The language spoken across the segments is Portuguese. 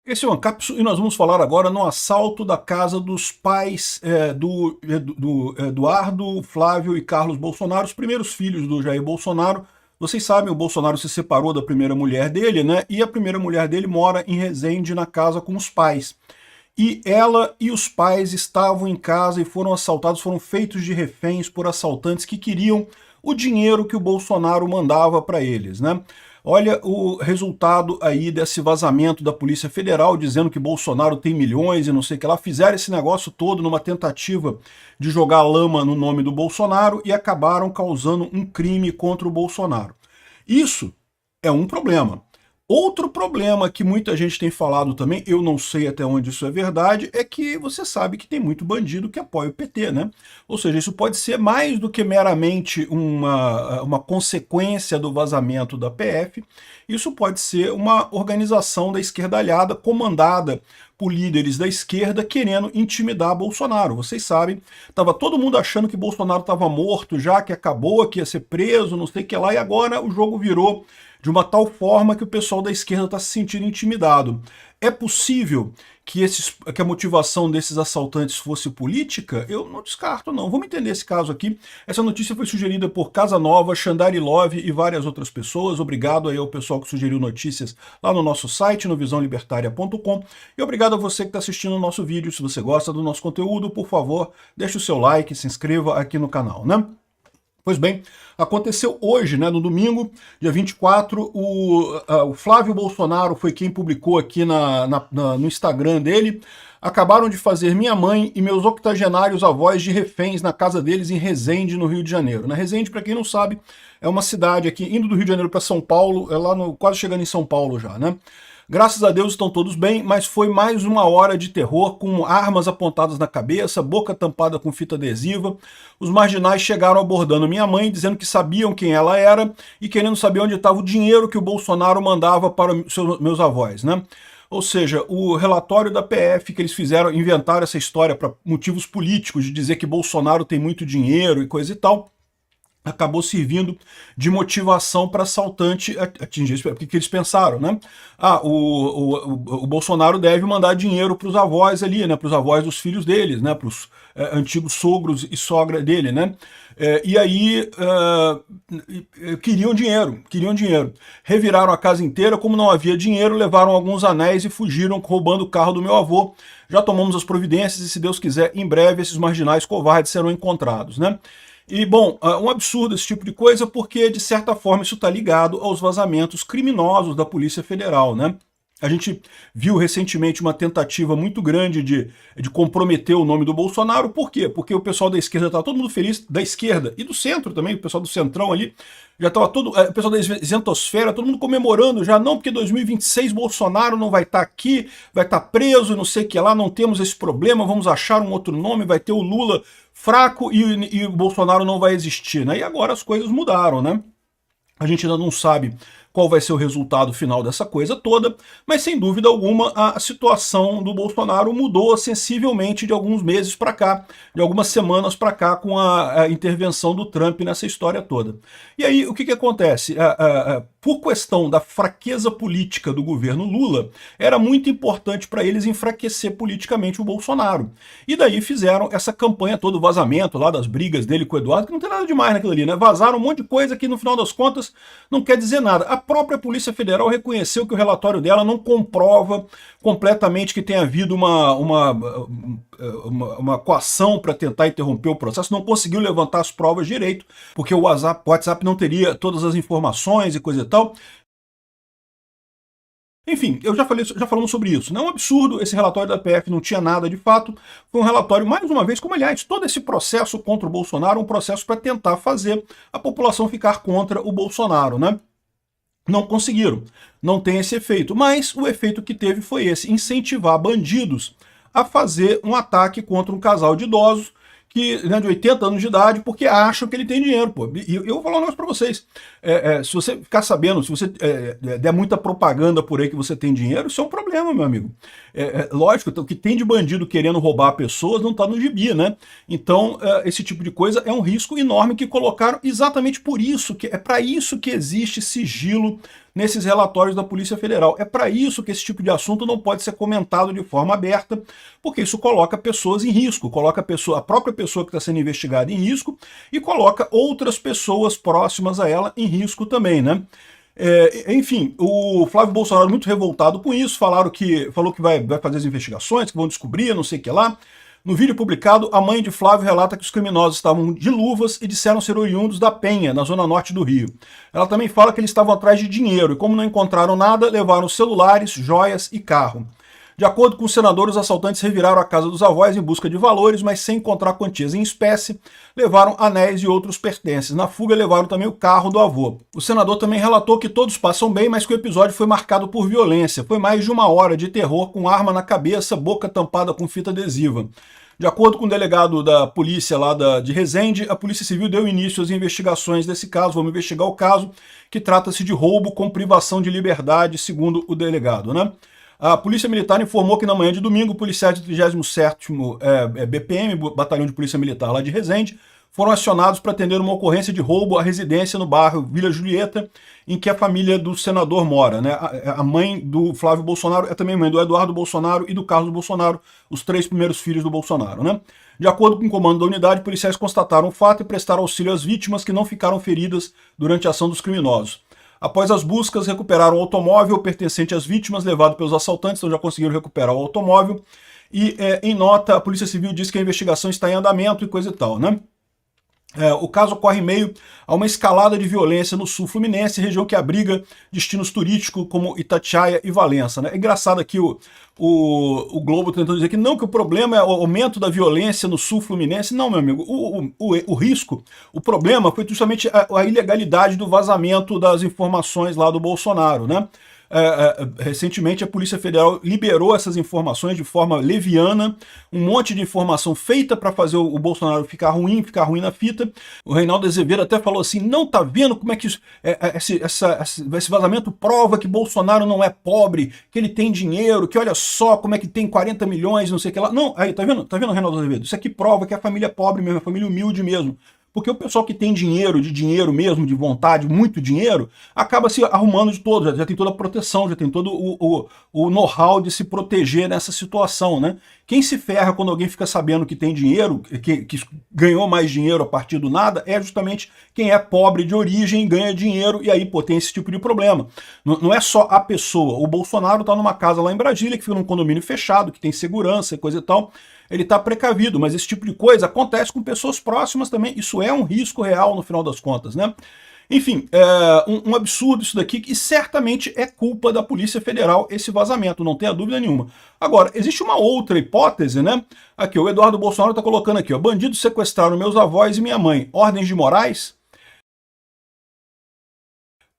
Esse é o Ancapso e nós vamos falar agora no assalto da casa dos pais do Eduardo, Flávio e Carlos Bolsonaro, os primeiros filhos do Jair Bolsonaro. Vocês sabem, o Bolsonaro se separou da primeira mulher dele, né? E a primeira mulher dele mora em Resende, na casa com os pais. E ela e os pais estavam em casa e foram assaltados, foram feitos de reféns por assaltantes que queriam o dinheiro que o Bolsonaro mandava para eles, né? Olha o resultado aí desse vazamento da Polícia Federal, dizendo que Bolsonaro tem milhões e não sei o que lá. Fizeram esse negócio todo numa tentativa de jogar lama no nome do Bolsonaro e acabaram causando um crime contra o Bolsonaro. Isso é um problema. Outro problema que muita gente tem falado também, eu não sei até onde isso é verdade, é que você sabe que tem muito bandido que apoia o PT, né? Ou seja, isso pode ser mais do que meramente uma consequência do vazamento da PF, isso pode ser uma organização da esquerdalhada comandada por líderes da esquerda querendo intimidar Bolsonaro. Vocês sabem, estava todo mundo achando que Bolsonaro estava morto já, que acabou, que ia ser preso, não sei o que lá, e agora o jogo virou de uma tal forma que o pessoal da esquerda está se sentindo intimidado. É possível que a motivação desses assaltantes fosse política? Eu não descarto, não. Vamos entender esse caso aqui. Essa notícia foi sugerida por Casanova, Xandari Love e várias outras pessoas. Obrigado aí ao pessoal que sugeriu notícias lá no nosso site, no visãolibertaria.com. E obrigado a você que está assistindo o nosso vídeo. Se você gosta do nosso conteúdo, por favor, deixe o seu like, se inscreva aqui no canal, né? Pois bem, aconteceu hoje, né, no domingo, dia 24, o Flávio Bolsonaro foi quem publicou aqui no Instagram dele: acabaram de fazer minha mãe e meus octogenários avós de reféns na casa deles em Resende, no Rio de Janeiro. Na Resende, para quem não sabe, é uma cidade aqui, indo do Rio de Janeiro para São Paulo, é lá quase chegando em São Paulo já, né? Graças a Deus estão todos bem, mas foi mais uma hora de terror, com armas apontadas na cabeça, boca tampada com fita adesiva. Os marginais chegaram abordando minha mãe, dizendo que sabiam quem ela era e querendo saber onde estava o dinheiro que o Bolsonaro mandava para meus avós, né? Ou seja, o relatório da PF que eles fizeram, inventaram essa história para motivos políticos, de dizer que Bolsonaro tem muito dinheiro e coisa e tal, acabou servindo de motivação para assaltante atingir isso. O que eles pensaram, né? Ah, o Bolsonaro deve mandar dinheiro para os avós ali, né? Para os avós dos filhos deles, né? Para os antigos sogros e sogra dele, né? E aí queriam dinheiro, queriam dinheiro. Reviraram a casa inteira, como não havia dinheiro, levaram alguns anéis e fugiram roubando o carro do meu avô. Já tomamos as providências e, se Deus quiser, em breve esses marginais covardes serão encontrados, né? E, bom, um absurdo esse tipo de coisa, porque, de certa forma, isso está ligado aos vazamentos criminosos da Polícia Federal, né? A gente viu recentemente uma tentativa muito grande de comprometer o nome do Bolsonaro. Por quê? Porque o pessoal da esquerda estava todo mundo feliz, da esquerda e do centro também, o pessoal do centrão ali, já estava todo, o pessoal da isentosfera, todo mundo comemorando já, não, porque 2026 Bolsonaro não vai estar aqui, vai estar preso, não sei o que lá, não temos esse problema, vamos achar um outro nome, vai ter o Lula fraco e o Bolsonaro não vai existir, né? E agora as coisas mudaram, né? A gente ainda não sabe qual vai ser o resultado final dessa coisa toda, mas sem dúvida alguma a situação do Bolsonaro mudou sensivelmente de alguns meses para cá, de algumas semanas para cá, com a intervenção do Trump nessa história toda. E aí o que acontece? Por questão da fraqueza política do governo Lula, era muito importante para eles enfraquecer politicamente o Bolsonaro. E daí fizeram essa campanha toda, o vazamento lá das brigas dele com o Eduardo, que não tem nada demais naquilo ali, né? Vazaram um monte de coisa que no final das contas não quer dizer nada. A própria Polícia Federal reconheceu que o relatório dela não comprova completamente que tenha havido uma coação para tentar interromper o processo, não conseguiu levantar as provas direito, porque o WhatsApp não teria todas as informações e coisa e tal. Enfim, já falamos sobre isso. Não é um absurdo, esse relatório da PF não tinha nada de fato. Foi um relatório, mais uma vez, como aliás, todo esse processo contra o Bolsonaro, um processo para tentar fazer a população ficar contra o Bolsonaro, né? Não conseguiram, não tem esse efeito. Mas o efeito que teve foi esse: incentivar bandidos a fazer um ataque contra um casal de idosos de 80 anos de idade, porque acham que ele tem dinheiro, pô. E eu vou falar um negócio pra vocês. Se você ficar sabendo, se você der muita propaganda por aí que você tem dinheiro, isso é um problema, meu amigo. Lógico, o que tem de bandido querendo roubar pessoas não tá no gibi, né? Então, esse tipo de coisa é um risco enorme que colocaram exatamente por isso, que é para isso que existe sigilo nesses relatórios da Polícia Federal. É para isso que esse tipo de assunto não pode ser comentado de forma aberta, porque isso coloca pessoas em risco, coloca a própria pessoa que está sendo investigada em risco e coloca outras pessoas próximas a ela em risco também, né? Enfim, o Flávio Bolsonaro muito revoltado com isso, falou que vai fazer as investigações, que vão descobrir, não sei o que lá. No vídeo publicado, a mãe de Flávio relata que os criminosos estavam de luvas e disseram ser oriundos da Penha, na zona norte do Rio. Ela também fala que eles estavam atrás de dinheiro e, como não encontraram nada, levaram celulares, joias e carro. De acordo com o senador, os assaltantes reviraram a casa dos avós em busca de valores, mas sem encontrar quantias em espécie, levaram anéis e outros pertences. Na fuga, levaram também o carro do avô. O senador também relatou que todos passam bem, mas que o episódio foi marcado por violência. Foi mais de 1 hora de terror, com arma na cabeça, boca tampada com fita adesiva. De acordo com o delegado da polícia lá de Resende, a Polícia Civil deu início às investigações desse caso. Vamos investigar o caso, que trata-se de roubo com privação de liberdade, segundo o delegado, né? A Polícia Militar informou que na manhã de domingo, policiais do 37º BPM, Batalhão de Polícia Militar lá de Resende, foram acionados para atender uma ocorrência de roubo à residência no bairro Vila Julieta, em que a família do senador mora, né? A mãe do Flávio Bolsonaro é também mãe do Eduardo Bolsonaro e do Carlos Bolsonaro, os 3 primeiros filhos do Bolsonaro, né? De acordo com o comando da unidade, policiais constataram o fato e prestaram auxílio às vítimas que não ficaram feridas durante a ação dos criminosos. Após as buscas, recuperaram o automóvel pertencente às vítimas, levado pelos assaltantes, então já conseguiram recuperar o automóvel. E, em nota, a Polícia Civil diz que a investigação está em andamento e coisa e tal, né? O caso ocorre em meio a uma escalada de violência no sul fluminense, região que abriga destinos turísticos como Itatiaia e Valença, né? É engraçado aqui o Globo tentando dizer que não, que o problema é o aumento da violência no sul fluminense. Não, meu amigo, o risco, o problema foi justamente a ilegalidade do vazamento das informações lá do Bolsonaro, né? Recentemente a Polícia Federal liberou essas informações de forma leviana, um monte de informação feita para fazer o Bolsonaro ficar ruim na fita. O Reinaldo Azevedo até falou assim, não tá vendo como é que esse vazamento prova que Bolsonaro não é pobre, que ele tem dinheiro, que olha só como é que tem 40 milhões, não sei o que lá. Não, aí, tá vendo, Reinaldo Azevedo? Isso aqui prova que a família é pobre mesmo, a família humilde mesmo. Porque o pessoal que tem dinheiro, de dinheiro mesmo, de vontade, muito dinheiro, acaba se arrumando de todo, já tem toda a proteção, já tem todo o know-how de se proteger nessa situação, né? Quem se ferra quando alguém fica sabendo que tem dinheiro, que ganhou mais dinheiro a partir do nada, é justamente quem é pobre de origem, ganha dinheiro e aí, pô, tem esse tipo de problema. Não é só a pessoa. O Bolsonaro tá numa casa lá em Brasília, que fica num condomínio fechado, que tem segurança e coisa e tal. Ele está precavido, mas esse tipo de coisa acontece com pessoas próximas também. Isso é um risco real no final das contas, né? Enfim, um absurdo isso daqui, e certamente é culpa da Polícia Federal esse vazamento, não tenha dúvida nenhuma. Agora, existe uma outra hipótese, né? Aqui, o Eduardo Bolsonaro está colocando aqui, ó, bandidos sequestraram meus avós e minha mãe. Ordens de Moraes?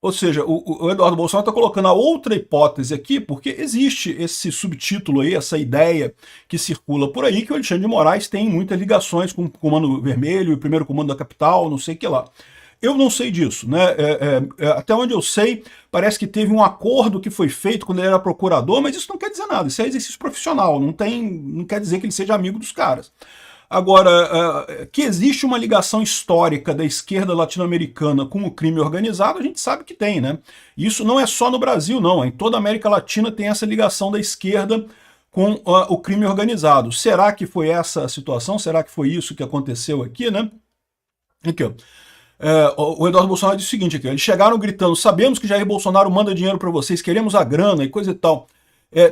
Ou seja, o Eduardo Bolsonaro está colocando a outra hipótese aqui, porque existe esse subtítulo aí, essa ideia que circula por aí, que o Alexandre de Moraes tem muitas ligações com o Comando Vermelho e o primeiro comando da capital, não sei o que lá. Eu não sei disso, né? Até onde eu sei, parece que teve um acordo que foi feito quando ele era procurador, mas isso não quer dizer nada, isso é exercício profissional, não quer dizer que ele seja amigo dos caras. Agora, que existe uma ligação histórica da esquerda latino-americana com o crime organizado, a gente sabe que tem, né? Isso não é só no Brasil, não. Em toda a América Latina tem essa ligação da esquerda com o crime organizado. Será que foi essa a situação? Será que foi isso que aconteceu aqui, né? Aqui, ó. O Eduardo Bolsonaro disse o seguinte aqui, eles chegaram gritando, sabemos que Jair Bolsonaro manda dinheiro para vocês, queremos a grana e coisa e tal.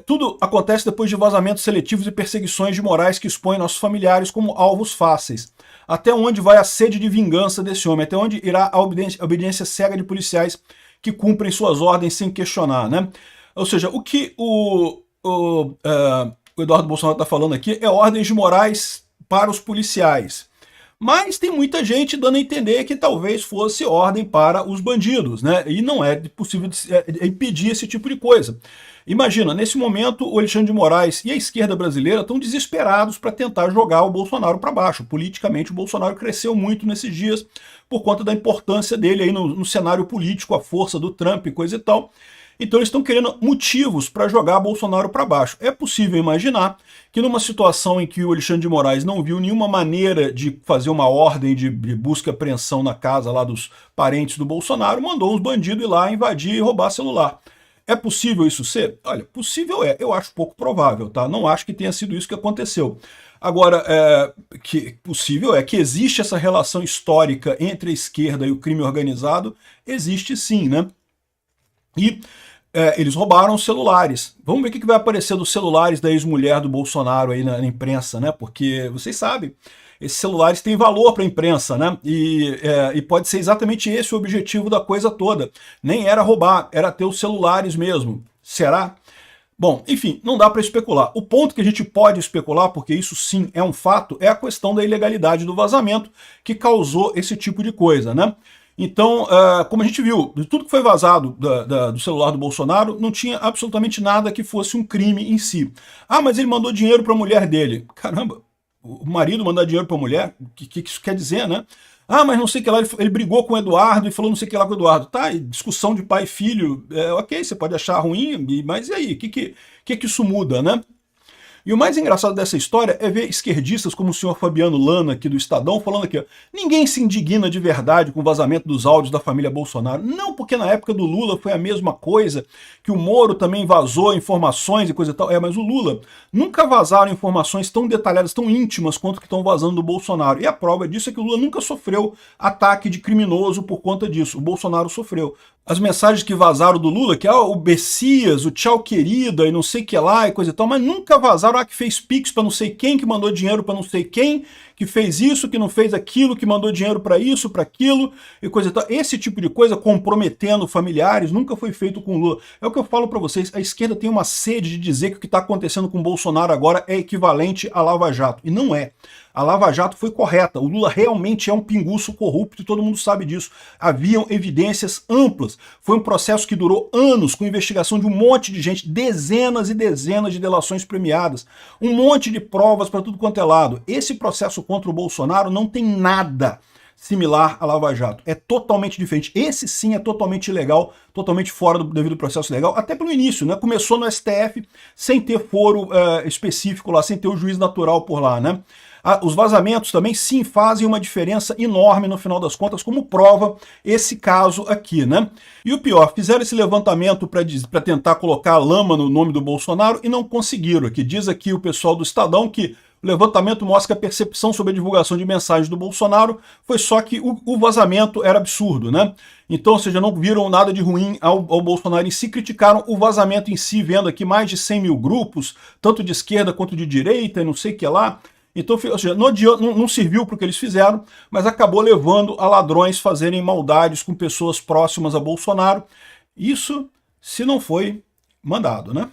Tudo acontece depois de vazamentos seletivos e perseguições de Moraes que expõem nossos familiares como alvos fáceis. Até onde vai a sede de vingança desse homem? Até onde irá a obediência cega de policiais que cumprem suas ordens sem questionar, né? Ou seja, o que o Eduardo Bolsonaro está falando aqui é ordens de Moraes para os policiais. Mas tem muita gente dando a entender que talvez fosse ordem para os bandidos, né? E não é possível impedir esse tipo de coisa. Imagina, nesse momento, o Alexandre de Moraes e a esquerda brasileira estão desesperados para tentar jogar o Bolsonaro para baixo. Politicamente, o Bolsonaro cresceu muito nesses dias por conta da importância dele aí no cenário político, a força do Trump e coisa e tal. Então eles estão querendo motivos para jogar Bolsonaro para baixo. É possível imaginar que numa situação em que o Alexandre de Moraes não viu nenhuma maneira de fazer uma ordem de busca e apreensão na casa lá dos parentes do Bolsonaro, mandou uns bandidos ir lá invadir e roubar celular. É possível isso ser? Olha, possível é. Eu acho pouco provável, tá? Não acho que tenha sido isso que aconteceu. Agora, que possível é que existe essa relação histórica entre a esquerda e o crime organizado, existe sim, né? E eles roubaram celulares. Vamos ver o que vai aparecer dos celulares da ex-mulher do Bolsonaro aí na imprensa, né? Porque vocês sabem, esses celulares têm valor para a imprensa, né? E pode ser exatamente esse o objetivo da coisa toda. Nem era roubar, era ter os celulares mesmo. Será? Bom, enfim, não dá para especular. O ponto que a gente pode especular, porque isso sim é um fato, é a questão da ilegalidade do vazamento que causou esse tipo de coisa, né? Então, como a gente viu, de tudo que foi vazado do celular do Bolsonaro, não tinha absolutamente nada que fosse um crime em si. Ah, mas ele mandou dinheiro para a mulher dele. Caramba, o marido mandar dinheiro para a mulher? O que isso quer dizer, né? Ah, mas não sei o que lá, ele brigou com o Eduardo e falou não sei o que lá com o Eduardo. Tá, discussão de pai e filho, ok, você pode achar ruim, mas e aí? O que isso muda, né? E o mais engraçado dessa história é ver esquerdistas como o senhor Fabiano Lana, aqui do Estadão, falando aqui, ó, ninguém se indigna de verdade com o vazamento dos áudios da família Bolsonaro. Não, porque na época do Lula foi a mesma coisa, que o Moro também vazou informações e coisa e tal. Mas o Lula nunca vazaram informações tão detalhadas, tão íntimas quanto que estão vazando do Bolsonaro. E a prova disso é que o Lula nunca sofreu ataque de criminoso por conta disso. O Bolsonaro sofreu. As mensagens que vazaram do Lula, que o Bessias, o tchau querida e não sei o que lá e coisa e tal, mas nunca vazaram que fez pix para não sei quem, que mandou dinheiro para não sei quem, que fez isso, que não fez aquilo, que mandou dinheiro para isso, para aquilo e coisa e tal. Esse tipo de coisa comprometendo familiares nunca foi feito com o Lula. É o que eu falo para vocês, a esquerda tem uma sede de dizer que o que está acontecendo com o Bolsonaro agora é equivalente à Lava Jato. E não é. A Lava Jato foi correta, o Lula realmente é um pinguço corrupto e todo mundo sabe disso. Haviam evidências amplas. Foi um processo que durou anos, com investigação de um monte de gente, dezenas e dezenas de delações premiadas, um monte de provas para tudo quanto é lado. Esse processo contra o Bolsonaro não tem nada similar à Lava Jato. É totalmente diferente. Esse sim é totalmente ilegal, totalmente fora do devido processo legal, até pelo início, né? Começou no STF sem ter foro específico lá, sem ter o juiz natural por lá, né? Os vazamentos também sim fazem uma diferença enorme no final das contas, como prova esse caso aqui, né? E o pior, fizeram esse levantamento para tentar colocar lama no nome do Bolsonaro e não conseguiram. Que diz aqui o pessoal do Estadão que o levantamento mostra que a percepção sobre a divulgação de mensagens do Bolsonaro foi só que o vazamento era absurdo, né? Então, ou seja, não viram nada de ruim ao Bolsonaro em si, criticaram o vazamento em si, vendo aqui mais de 100 mil grupos, tanto de esquerda quanto de direita e não sei o que lá. Então, ou seja, não serviu para o que eles fizeram, mas acabou levando a ladrões fazerem maldades com pessoas próximas a Bolsonaro. Isso se não foi mandado, né?